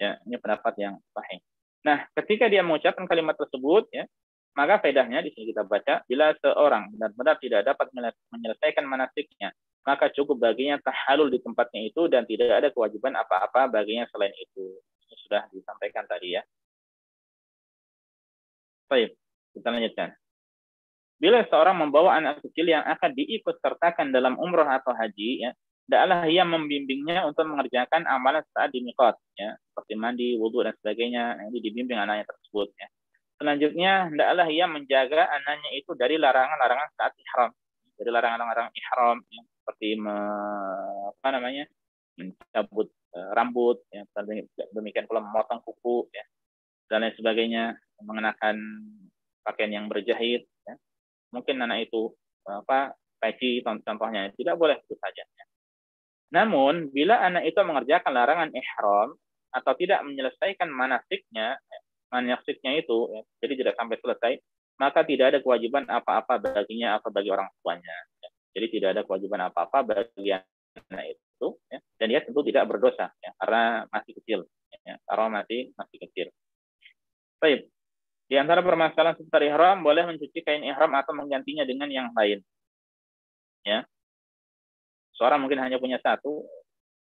ya. Ini pendapat yang sahih. Nah, ketika dia mengucapkan kalimat tersebut, ya, maka faedahnya di sini kita baca, bila seorang benar-benar tidak dapat menyelesaikan manasiknya, maka cukup baginya tahalul di tempatnya itu dan tidak ada kewajiban apa-apa baginya selain itu. Ini sudah disampaikan tadi, ya. Baik, kita lanjutkan. Bila seorang membawa anak kecil yang akan diikut sertakan dalam umroh atau haji, ya, hendaklah ia membimbingnya untuk mengerjakan amalan saat di miqat, ya, seperti mandi, wudhu dan sebagainya. Ini dibimbing anaknya tersebut, ya. Selanjutnya, hendaklah ia menjaga anaknya itu dari larangan-larangan saat ihram. Dari larangan-larangan ihram, ya, seperti mencabut rambut, ya, demikian pula memotong kuku, ya, dan lain sebagainya, mengenakan pakaian yang berjahit, ya. Mungkin anak itu peci contohnya, tidak boleh itu saja. Namun bila anak itu mengerjakan larangan ihram atau tidak menyelesaikan manasiknya itu, ya, jadi tidak sampai selesai, maka tidak ada kewajiban apa-apa baginya atau bagi orang tuanya. Ya. Jadi tidak ada kewajiban apa-apa bagi anak itu, ya, dan dia tentu tidak berdosa, ya, karena masih kecil, ya, karena masih kecil. Baik. Di antara permasalahan seputar ihram, boleh mencuci kain ihram atau menggantinya dengan yang lain. Ya. Seorang mungkin hanya punya satu,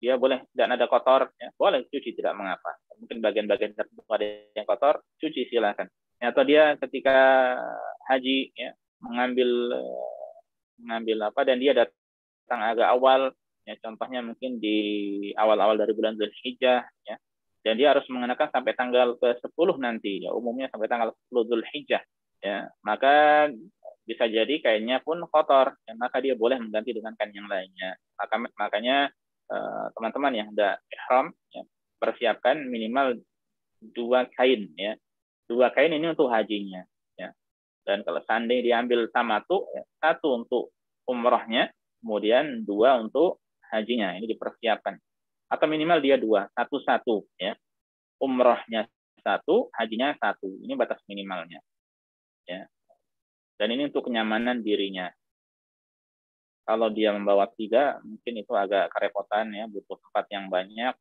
dia boleh dan ada kotor, ya, boleh cuci, tidak mengapa. Mungkin bagian-bagian tertentu ada yang kotor, cuci silakan. Ya, atau dia ketika haji, ya, mengambil apa, dan dia datang agak awal, ya, contohnya mungkin di awal-awal dari bulan Zulhijjah, ya, dan dia harus mengenakan sampai tanggal ke-10 nanti, ya, umumnya sampai tanggal 10 Zulhijjah, ya, maka bisa jadi kainnya pun kotor, ya, maka dia boleh mengganti dengan kain yang lainnya. Makanya teman-teman yang sudah ihram, ya, persiapkan minimal 2 kain, ya. 2 kain ini untuk hajinya, ya. Dan kalau seandainya diambil tamatu, ya, 1 untuk umrahnya, kemudian 2 untuk hajinya, ini dipersiapkan. Atau minimal dia 2, 1-1, ya. Umrahnya 1, hajinya 1, ini batas minimalnya, ya. Dan ini untuk kenyamanan dirinya. Kalau dia membawa 3, mungkin itu agak kerepotan, ya, butuh tempat yang banyak,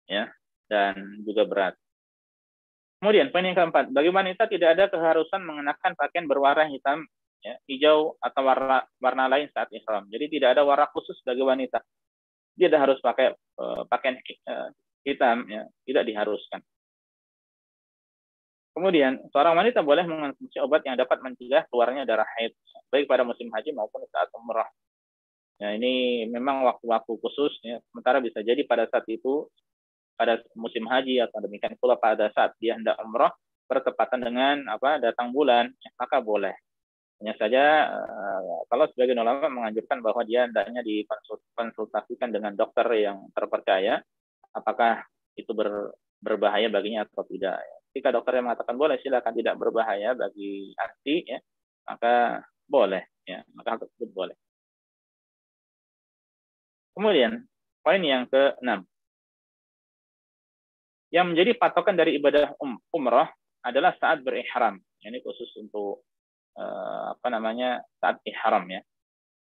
ya, dan juga berat. Kemudian poin yang keempat, bagi wanita tidak ada keharusan mengenakan pakaian berwarna hitam, ya, hijau atau warna lain saat ihram. Jadi tidak ada warna khusus bagi wanita. Dia tidak harus pakai pakaian hitam, ya, tidak diharuskan. Kemudian, seorang wanita boleh mengonsumsi obat yang dapat mencegah keluarnya darah haid, baik pada musim haji maupun saat umrah. Ya, ini memang waktu-waktu khusus, ya. Sementara bisa jadi pada saat itu, pada musim haji atau demikian pula pada saat dia hendak umrah, bertepatan dengan datang bulan, ya, maka boleh. Hanya saja, kalau sebagian ulama menganjurkan bahwa dia hendaknya dikonsultasikan dengan dokter yang terpercaya, apakah itu berbahaya baginya atau tidak. Jika dokter yang mengatakan boleh, silakan, tidak berbahaya bagi hati, ya, maka boleh, ya, maka hal tersebut boleh. Kemudian poin yang ke-6, yang menjadi patokan dari ibadah umrah adalah saat berihram. Ini khusus untuk saat ihram, ya.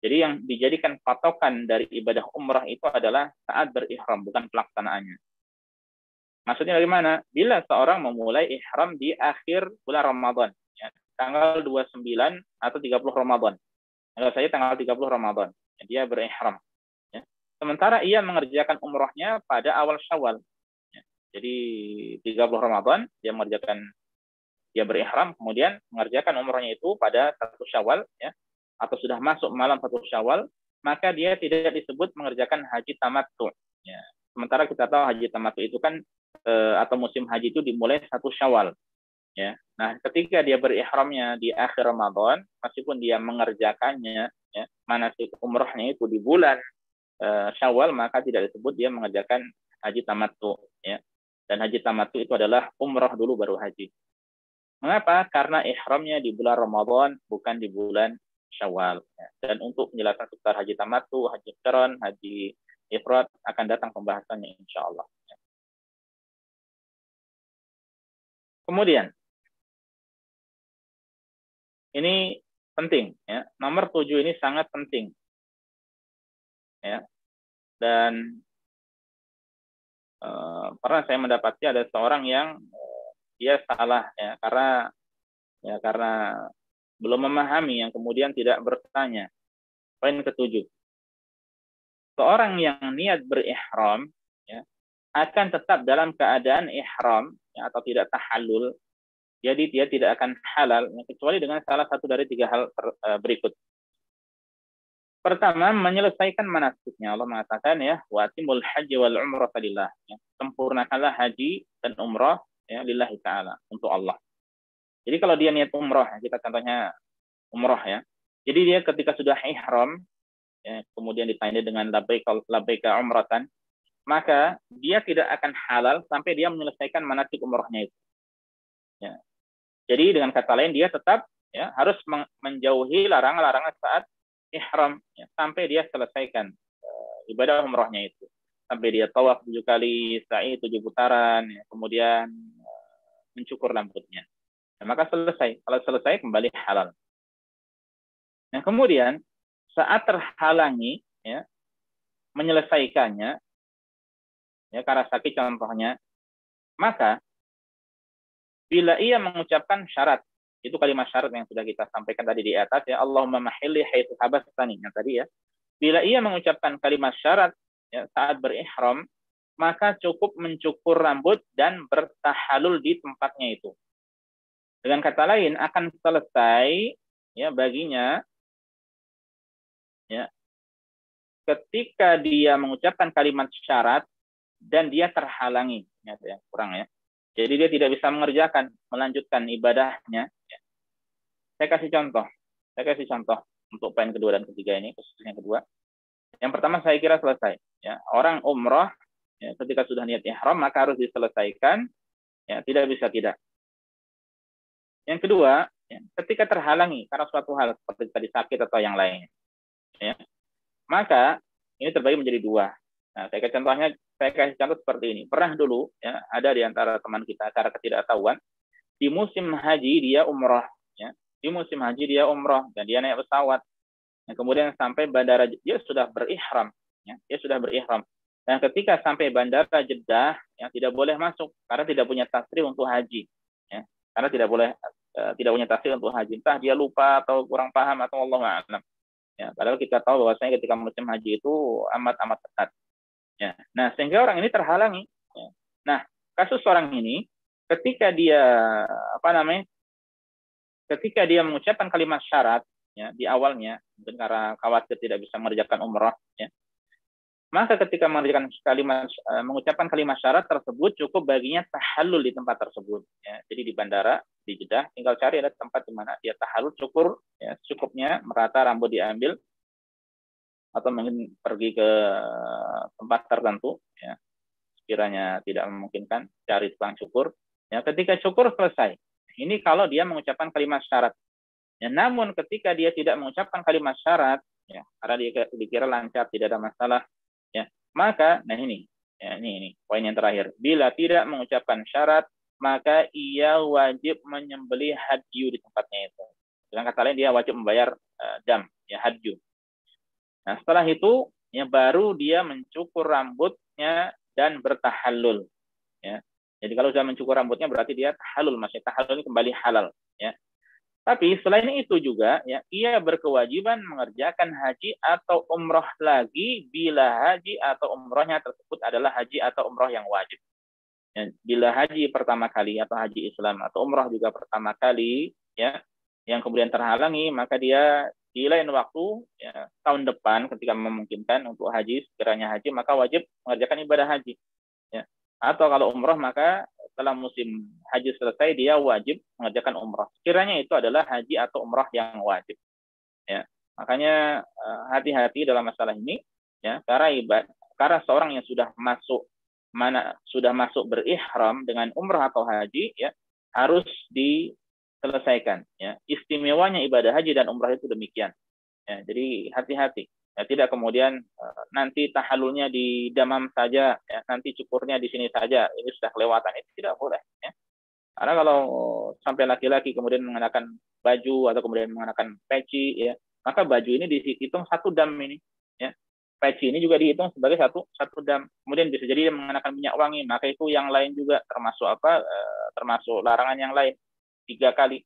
Jadi yang dijadikan patokan dari ibadah umrah itu adalah saat berihram, bukan pelaksanaannya. Maksudnya bagaimana? Bila seorang memulai ihram di akhir bulan Ramadan, ya, tanggal 29 atau 30 Ramadan. Kalau saya tanggal 30 Ramadan, ya, dia berihram. Ya. Sementara ia mengerjakan umrahnya pada awal Syawal. Ya. Jadi 30 Ramadan dia berihram, kemudian mengerjakan umrahnya itu pada 1 Syawal, ya, atau sudah masuk malam 1 Syawal, maka dia tidak disebut mengerjakan haji tamattu. Ya. Sementara kita tahu haji tamattu itu kan atau musim haji itu dimulai 1 Syawal, ya. Nah, ketika dia berihramnya di akhir Ramadan, meskipun dia mengerjakannya, ya, manasik umrahnya itu di bulan Syawal, maka tidak disebut dia mengerjakan haji tamattu, ya. Dan haji tamattu itu adalah umrah dulu baru haji. Mengapa? Karena ihramnya di bulan Ramadan, bukan di bulan Syawal, ya. Dan untuk penjelasan seputar haji tamattu, haji qiran, haji ifrad akan datang pembahasannya insyaallah. Kemudian, ini penting, ya. Nomor 7 ini sangat penting, ya. Dan pernah saya mendapati ada seorang yang dia salah, ya, karena belum memahami, yang kemudian tidak bertanya. Poin ke-7, seorang yang niat berihram, ya, akan tetap dalam keadaan ihram, ya, atau tidak tahallul. Jadi dia tidak akan halal, ya, kecuali dengan salah satu dari 3 hal berikut. Pertama, menyelesaikan manasiknya. Allah mengatakan, ya, wa atimul haji wal umrah lillah, ya. Sempurnakanlah haji dan umrah, ya, lillahi ta'ala, untuk Allah. Jadi kalau dia niat umrah, kita contohnya umrah, ya. Jadi dia ketika sudah ihram, ya, kemudian ditanya dengan labbaika umratan, maka dia tidak akan halal sampai dia menyelesaikan manasik umrahnya itu. Ya. Jadi dengan kata lain dia tetap, ya, harus menjauhi larangan-larangan saat ihram ya, sampai dia selesaikan ibadah umrohnya itu. Sampai dia tawaf 7 kali, sa'i 7 putaran, ya, kemudian mencukur rambutnya. Nah, maka selesai. Kalau selesai kembali halal. Nah, kemudian saat terhalangi ya, menyelesaikannya ya karena sakit contohnya, maka bila ia mengucapkan syarat, itu kalimat syarat yang sudah kita sampaikan tadi di atas ya, Allahumma mahilli haitsu habastani yang tadi ya. Bila ia mengucapkan kalimat syarat ya, saat berihram, maka cukup mencukur rambut dan bertahalul di tempatnya itu. Dengan kata lain akan selesai ya baginya ya ketika dia mengucapkan kalimat syarat dan dia terhalangi ya, kurang ya. Jadi dia tidak bisa melanjutkan ibadahnya. Ya. Saya kasih contoh untuk poin kedua dan ketiga ini, khususnya kedua. Yang pertama saya kira selesai. Ya. Orang umroh ya, ketika sudah niat ihram maka harus diselesaikan. Ya, tidak bisa tidak. Yang kedua, ya, ketika terhalangi karena suatu hal seperti tadi sakit atau yang lain, ya, maka ini terbagi menjadi dua. Nah, saya kasih contoh seperti ini. Pernah dulu, ya, ada di antara teman kita cara ketidaktahuan di musim haji dia umroh, ya, di musim haji dia umroh dan dia naik pesawat. Nah, kemudian sampai bandara dia sudah berihram, ya, dia sudah berihram. Dan ketika sampai bandara Jeddah, ya, tidak boleh masuk karena tidak punya tasrih untuk haji. Ya, karena tidak punya tasrih untuk haji. Entah dia lupa atau kurang paham atau Allah a'lam. Ya, padahal kita tahu bahwasanya ketika musim haji itu amat ketat. Ya. Nah, sehingga orang ini terhalangi. Ya. Nah, kasus orang ini ketika dia ketika dia mengucapkan kalimat syarat ya di awalnya mungkin karena khawatir tidak bisa mengerjakan umroh ya. Maka ketika mengucapkan kalimat syarat tersebut cukup baginya tahallul di tempat tersebut. Ya. Jadi di bandara, di Jeddah, tinggal cari ada tempat di mana dia tahallul cukur, ya, cukupnya merata rambut diambil, atau mungkin pergi ke tempat tertentu, ya, sekiranya tidak memungkinkan, cari tukang cukur. Ya, ketika cukur selesai. Ini kalau dia mengucapkan kalimat syarat. Ya, namun ketika dia tidak mengucapkan kalimat syarat, ya, karena dia dikira lancar, tidak ada masalah. Ya, maka, nah ini poin yang terakhir. Bila tidak mengucapkan syarat, maka ia wajib menyembelih hadyu di tempatnya itu. Dengan kata lain dia wajib membayar dam, ya hadyu. Nah setelah itu, ya baru dia mencukur rambutnya dan bertahallul. Ya, jadi kalau sudah mencukur rambutnya berarti dia tahallul, masih tahallul ini kembali halal. Ya. Tapi selain itu juga, ya, ia berkewajiban mengerjakan haji atau umroh lagi bila haji atau umrohnya tersebut adalah haji atau umroh yang wajib. Ya, bila haji pertama kali atau haji Islam atau umroh juga pertama kali, ya, yang kemudian terhalangi, maka dia di lain waktu, ya, tahun depan ketika memungkinkan untuk haji, sekiranya haji, maka wajib mengerjakan ibadah haji. Ya. Atau kalau umroh maka setelah musim haji selesai dia wajib mengerjakan umroh. Sekiranya itu adalah haji atau umroh yang wajib. Ya, makanya hati-hati dalam masalah ini. Ya, karena seorang yang sudah masuk berihram dengan umroh atau haji, ya harus diselesaikan. Ya, istimewanya ibadah haji dan umroh itu demikian. Ya, jadi hati-hati. Ya, tidak kemudian nanti tahallulnya di damam saja, ya, nanti cukurnya di sini saja, ini sudah kelewatan, itu tidak boleh. Ya. Karena kalau sampai laki-laki kemudian mengenakan baju atau kemudian mengenakan peci, ya, maka baju ini dihitung satu dam ini. Ya. Peci ini juga dihitung sebagai satu dam. Kemudian bisa jadi dia mengenakan minyak wangi, maka itu yang lain juga termasuk larangan yang lain 3 kali.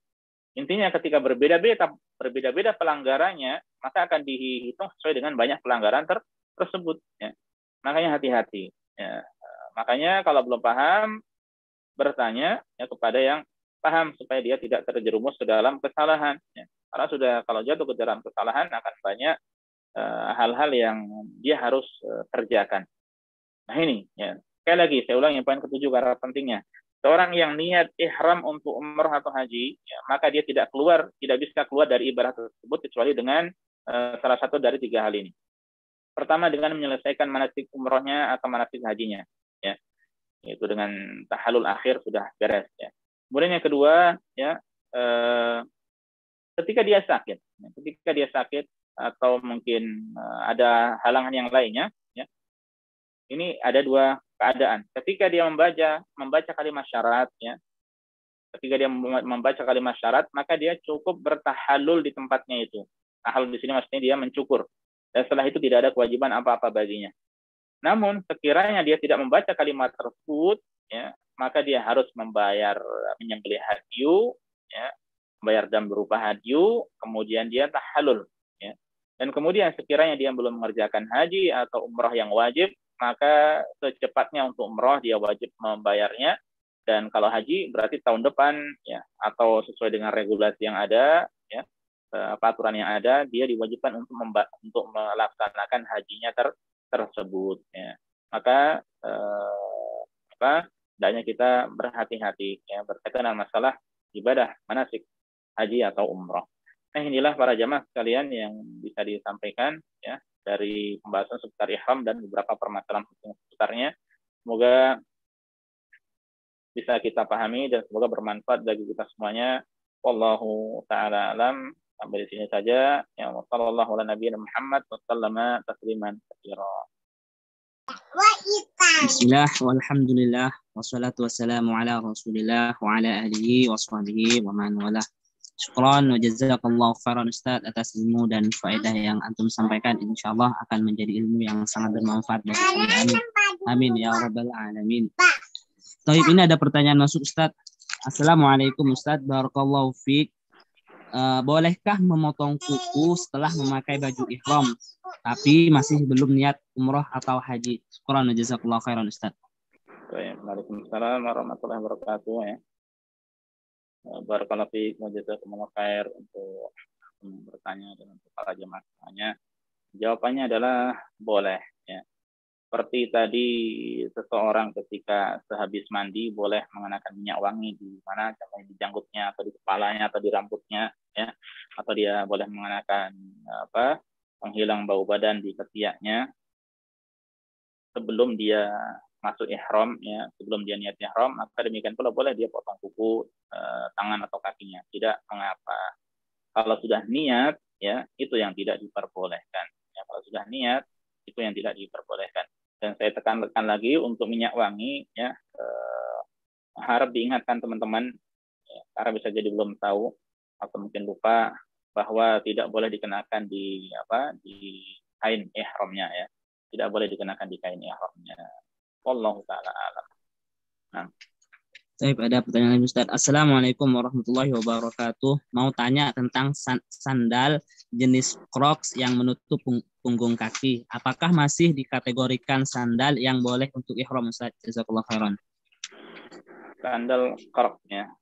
Intinya ketika berbeda-beda pelanggarannya, maka akan dihitung sesuai dengan banyak pelanggaran tersebut. Ya. Makanya hati-hati. Ya. Makanya kalau belum paham, bertanya ya kepada yang paham supaya dia tidak terjerumus ke dalam kesalahan. Ya. Karena kalau jatuh ke dalam kesalahan akan banyak hal-hal yang dia harus kerjakan. Nah ini, ya. Sekali lagi saya ulangi poin ke-7 karena pentingnya. Seorang yang niat ihram untuk umroh atau haji, ya, maka dia tidak bisa keluar dari ibadah tersebut kecuali dengan salah satu dari 3 hal ini. Pertama dengan menyelesaikan manasik umrohnya atau manasik hajinya, ya, yaitu dengan tahallul akhir sudah beres. Ya. Kemudian yang kedua, ya, ketika dia sakit, atau mungkin ada halangan yang lainnya, ya. Ini ada dua keadaan. Ketika dia membaca kalimat syarat, ya. Ketika dia membaca kalimat syarat, maka dia cukup bertahallul di tempatnya itu. Tahallul di sini maksudnya dia mencukur. Dan setelah itu tidak ada kewajiban apa-apa baginya. Namun sekiranya dia tidak membaca kalimat tersebut, ya, maka dia harus menyembelih hadyu, ya, membayar dam berupa hadyu, kemudian dia tahallul, ya. Dan kemudian sekiranya dia belum mengerjakan haji atau umrah yang wajib, maka secepatnya untuk umrah dia wajib membayarnya. Dan kalau haji berarti tahun depan, ya, atau sesuai dengan regulasi yang ada, ya, peraturan yang ada, dia diwajibkan untuk melaksanakan hajinya tersebut, ya. Maka hendaknya kita berhati-hati, ya, berkaitan dengan masalah ibadah manasik haji atau umrah. Nah, inilah para jamaah sekalian yang bisa disampaikan, ya, dari pembahasan seputar ihram dan beberapa permasalahan hukum seputarnya. Semoga bisa kita pahami dan semoga bermanfaat bagi kita semuanya. Wallahu taala alam. Sampai di sini saja. Ya, sallallahu ala nabiyina Muhammad wa sallama tasliman katsira. Bismillah, walhamdulillah, wassalatu wassalamu ala rasulillah wa ala alihi wa sahbihi wa man wala. Syukran wa jazakallahu khairan Ustaz atas ilmu dan faedah yang antum sampaikan. Insyaallah akan menjadi ilmu yang sangat bermanfaat bagi kami. Amin. Amin ya rabbal alamin. Taib, ini ada pertanyaan masuk Ustaz. Assalamualaikum Ustaz, barakallahu fiik. Bolehkah memotong kuku setelah memakai baju ihram tapi masih belum niat umrah atau haji? Syukran wa jazakallahu khairan Ustaz. Waalaikumsalam warahmatullahi wabarakatuh, ya. Barakallahu fiik wa jazakumullahu khair untuk bertanya dan untuk para jemaahnya. Jawabannya adalah boleh, ya. Seperti tadi seseorang ketika sehabis mandi boleh mengenakan minyak wangi di mana, contohnya di janggutnya atau di kepalanya atau di rambutnya, ya, atau dia boleh mengenakan penghilang bau badan di ketiaknya sebelum dia masuk ihram, ya, sebelum dia niat ihram, maka demikian pula boleh dia potong kuku tangan atau kakinya, tidak mengapa. Kalau sudah niat, ya, itu yang tidak diperbolehkan, ya. Kalau sudah niat itu yang tidak diperbolehkan. Dan saya tekankan lagi untuk minyak wangi, ya, harap diingatkan teman-teman, ya, karena bisa jadi belum tahu atau mungkin lupa bahwa tidak boleh dikenakan di kain ihramnya, ya, tidak boleh dikenakan di kain ihramnya. Wallahu taala alam. Nah. Baik, ada pertanyaan Ustaz. Assalamualaikum warahmatullahi wabarakatuh. Mau tanya tentang sandal jenis Crocs yang menutup punggung kaki. Apakah masih dikategorikan sandal yang boleh untuk ihram Ustaz? Jazakallahu khairan. Sandal Crocs, ya.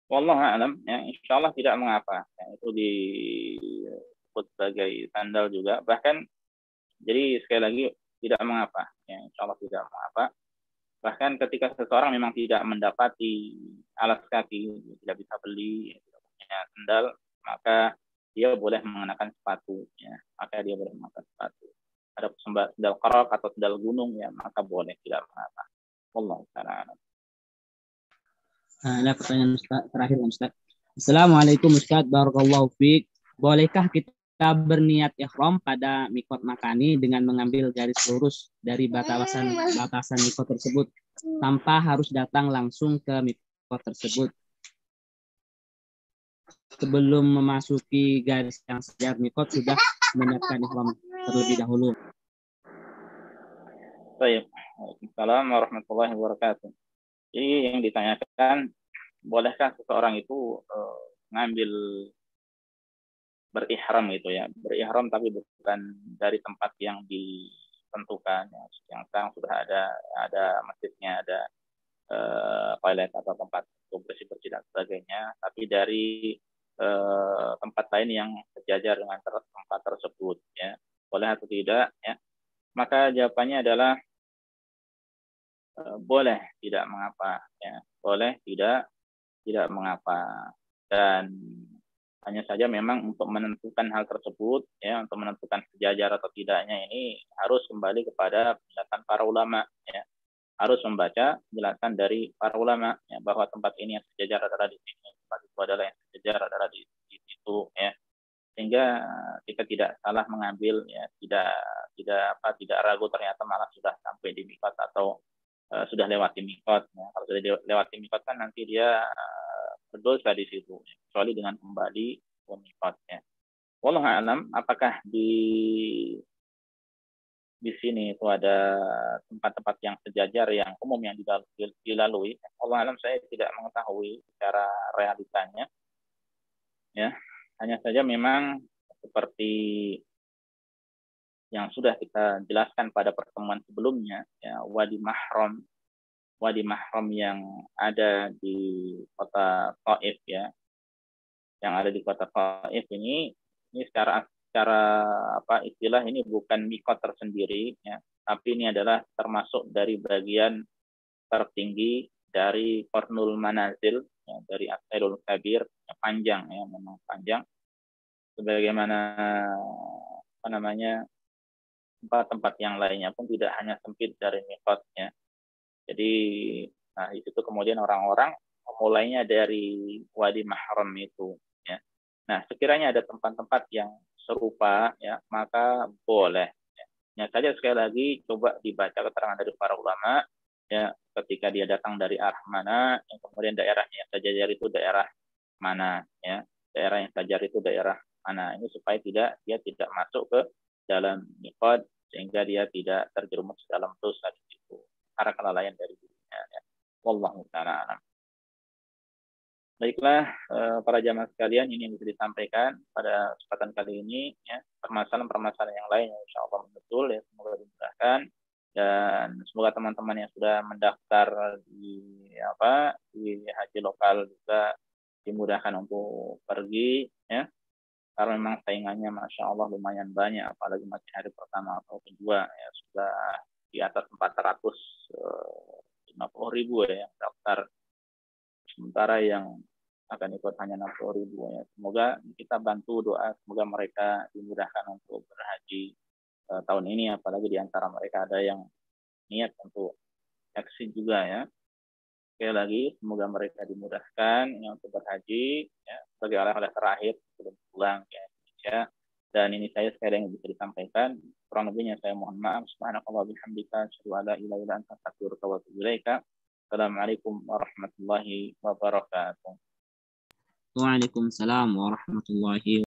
Wallahu a'lam, ya, insyaallah tidak mengapa. Ya, itu disebut sebagai sandal juga. Bahkan jadi sekali lagi tidak mengapa, ya, insyaallah tidak mengapa. Bahkan ketika seseorang memang tidak mendapati alas kaki, tidak bisa beli, tidak punya sandal, maka dia boleh mengenakan sepatu, ya. Maka dia boleh mengenakan sepatu. Ada sandal Crocs atau sandal gunung, ya, maka boleh, tidak mengapa. Wallahu ta'ala. Ada pertanyaan Ustaz, terakhir Ustaz. Assalamualaikum Ustaz, barakallahu fiik. Bolehkah kita berniat ihram pada mikot makani dengan mengambil garis lurus dari batasan mikot tersebut tanpa harus datang langsung ke mikot tersebut sebelum memasuki garis yang sejar mikot sudah menyiapkan ihram terlebih dahulu. Baik. Waalaikumsalam warahmatullahi wabarakatuh. Jadi yang ditanyakan, bolehkah seseorang itu ngambil berihram gitu, ya, berihram tapi bukan dari tempat yang ditentukan, ya. Yang sekarang sudah ada masjidnya, ada toilet atau tempat untuk bersih-bersih dan sebagainya, tapi dari tempat lain yang sejajar dengan tempat tersebut, ya, boleh atau tidak, ya. Maka jawabannya adalah boleh, tidak mengapa, ya, boleh, tidak mengapa. Dan hanya saja memang untuk menentukan hal tersebut, ya, untuk menentukan sejajar atau tidaknya ini harus kembali kepada penjelasan para ulama, ya. Harus membaca penjelasan dari para ulama, ya, bahwa tempat ini yang sejajar adalah di sini, tempat itu adalah yang sejajar adalah di situ, ya. sehingga kita tidak salah mengambil, ya, tidak ragu ternyata malah sudah sampai di mikot atau sudah lewati mikot. Ya. Kalau sudah lewati mikot kan nanti dia berdosa di situ, ya, kecuali dengan kembali ke mikotnya. Wallahu a'lam, apakah di sini itu ada tempat-tempat yang sejajar yang umum yang dilalui. Allah alam, saya tidak mengetahui secara realitanya. Ya, hanya saja memang seperti yang sudah kita jelaskan pada pertemuan sebelumnya, ya, wadi mahram yang ada di kota Taif, ya, yang ada di kota Taif ini secara apa istilah, ini bukan mikot tersendiri, ya, tapi ini adalah termasuk dari bagian tertinggi dari Qarnul Manazil, ya, dari As-Sailul Kabir, ya, panjang, ya, memang panjang, sebagaimana apa namanya tempat-tempat yang lainnya pun tidak hanya sempit dari mikotnya. Jadi nah itu kemudian orang-orang memulainya dari wadi mahram itu, ya. Nah, sekiranya ada tempat-tempat yang serupa, ya, maka boleh. Ya. Hanya saja sekali lagi coba dibaca keterangan dari para ulama, ya, ketika dia datang dari arah mana, yang kemudian daerahnya yang sajajar itu daerah mana, ya, daerah yang sajar itu daerah mana, ini supaya dia tidak masuk ke dalam mikot sehingga dia tidak terjerumus dalam dosa di situ karena kelalaian dari dirinya, ya. Wallahu ta'ala a'lam. Baiklah, para jamaah sekalian, ini yang bisa disampaikan pada kesempatan kali ini, ya. Permasalahan-permasalahan yang lain insya Allah betul, ya, semoga dimudahkan, dan semoga teman-teman yang sudah mendaftar di haji lokal juga dimudahkan untuk pergi, ya, karena memang saingannya masya Allah lumayan banyak, apalagi masih hari pertama atau kedua, ya, sudah di atas 450.000 ya yang daftar, sementara yang akan ikut hanya 60.000, ya. Semoga kita bantu doa, semoga mereka dimudahkan untuk berhaji tahun ini, apalagi di antara mereka ada yang niat untuk eksis juga, ya. Sekali lagi, semoga mereka dimudahkan, ya, untuk berhaji, ya, sebagai oleh-oleh terakhir sebelum pulang ke Indonesia. Dan ini saya sekali yang bisa disampaikan. Kurang lebihnya saya mohon maaf. Subhanakallah bihamdika, asyhadu an la ilaha illa anta, astaghfiruka wa atubu ilaika. Assalamualaikum warahmatullahi wabarakatuh. Waalaikumsalam warahmatullahi